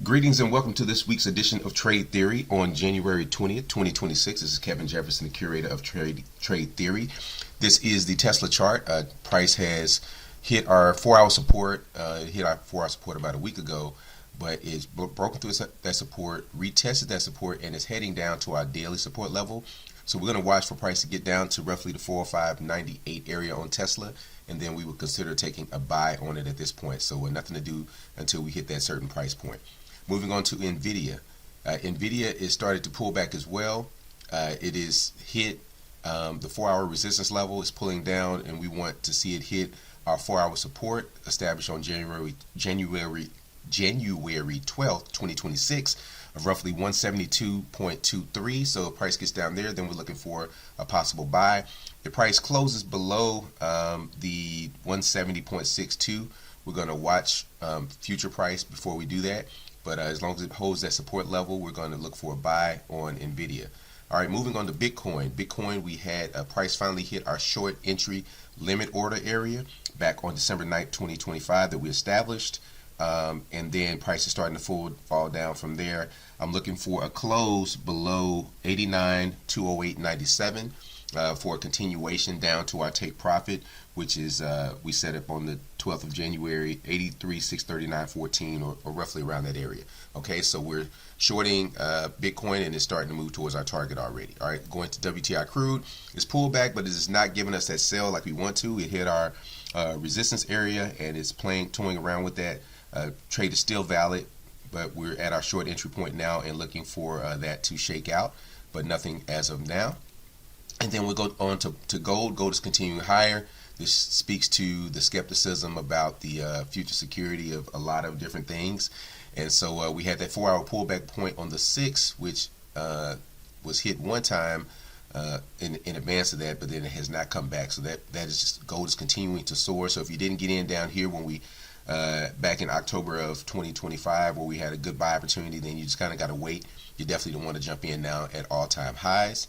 Greetings and welcome to this week's edition of Trade Theory on January 20th, 2026. This is Kevin Jefferson, the curator of Trade Theory. This is the Tesla chart. Price has hit our 4-hour support. It hit our 4-hour support about a week ago, but it's broken through that support, retested that support, and is heading down to our daily support level. So we're going to watch for price to get down to roughly the 405.98 area on Tesla, and then we would consider taking a buy on it at this point. So we're nothing to do until we hit that certain price point. Moving on to NVIDIA. NVIDIA is started to pull back as well. It is hit the 4-hour resistance level. It's pulling down, and we want to see it hit our 4-hour support established on January 12th, 2026 of roughly 172.23. So if price gets down there, then we're looking for a possible buy. If price closes below the 170.62, we're going to watch future price before we do that. But as long as it holds that support level, we're going to look for a buy on NVIDIA. All right, moving on to Bitcoin. Bitcoin, we had a price finally hit our short entry limit order area back on December 9th, 2025 that we established. And then price is starting to fall down from there. I'm looking for a close below 89,208.97 for a continuation down to our take profit, which is we set up on the 12th of January, 83,639.14 or roughly around that area. Okay, so we're shorting Bitcoin and it's starting to move towards our target already. All right, going to WTI crude. It's pulled back, but it is not giving us that sell like we want to. It hit our resistance area and it's toying around with that. Trade is still valid, but we're at our short entry point now and looking for that to shake out, but nothing as of now. And then we'll go on to gold. Gold is continuing higher. This speaks to the skepticism about the future security of a lot of different things. And so we had that 4-hour pullback point on the 6th, which was hit one time in advance of that, but then it has not come back. So that is just gold is continuing to soar. So if you didn't get in down here when we back in October of 2025 where we had a good buy opportunity, then you just kind of got to wait. You definitely don't want to jump in now at all-time highs.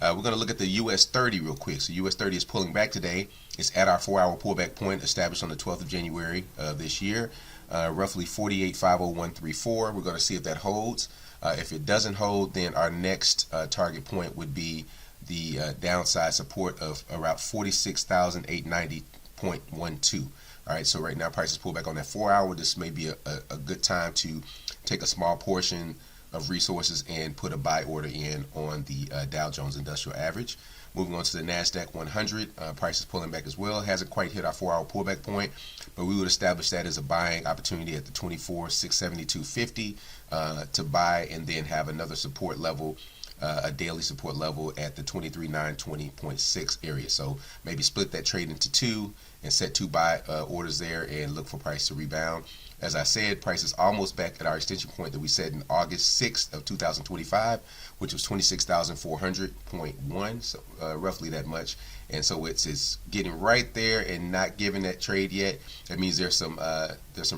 We're going to look at the US 30 real quick. So US 30 is pulling back today. It's at our 4-hour pullback point established on the 12th of January of this year, roughly 48,501.34. We're going to see if that holds. If it doesn't hold, then our next target point would be the downside support of around 46,890.12. All right, so right now prices pull back on that 4-hour. This may be a good time to take a small portion of resources and put a buy order in on the Dow Jones Industrial Average. Moving on to the Nasdaq 100, price is pulling back as well. Hasn't quite hit our 4-hour pullback point, but we would establish that as a buying opportunity at the 24,672.50 to buy, and then have another support level, a daily support level at the 23,920.6 area. So maybe split that trade into two and set 2 buy orders there and look for price to rebound. As I said, price is almost back at our extension point that we set in August 6th of 2025, which was 26,400.1, so roughly that much. And so it's getting right there and not giving that trade yet. That means there's some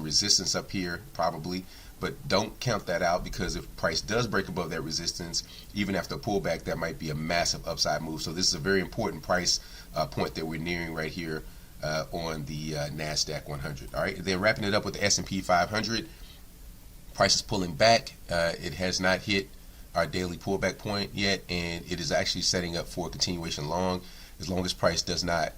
resistance up here probably, but don't count that out, because if price does break above that resistance, even after a pullback, that might be a massive upside move. So this is a very important price point that we're nearing right here on the Nasdaq 100. All right, then wrapping it up with the S&P 500, price is pulling back. It has not hit our daily pullback point yet, and it is actually setting up for a continuation long. As long as price does not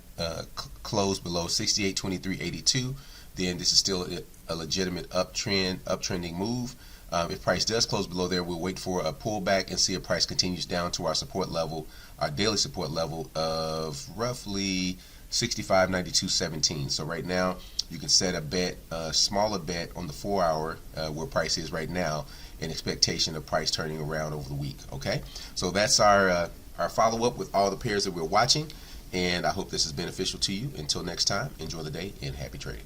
close below 68.2382, then this is still a legitimate uptrending move. If price does close below there, we'll wait for a pullback and see if price continues down to our support level, our daily support level of roughly 65.92.17. So right now you can set a bet, a smaller bet on the 4-hour where price is right now, in expectation of price turning around over the week. Okay, so that's our follow-up with all the pairs that we're watching, and I hope this is beneficial to you. Until next time, enjoy the day and happy trading.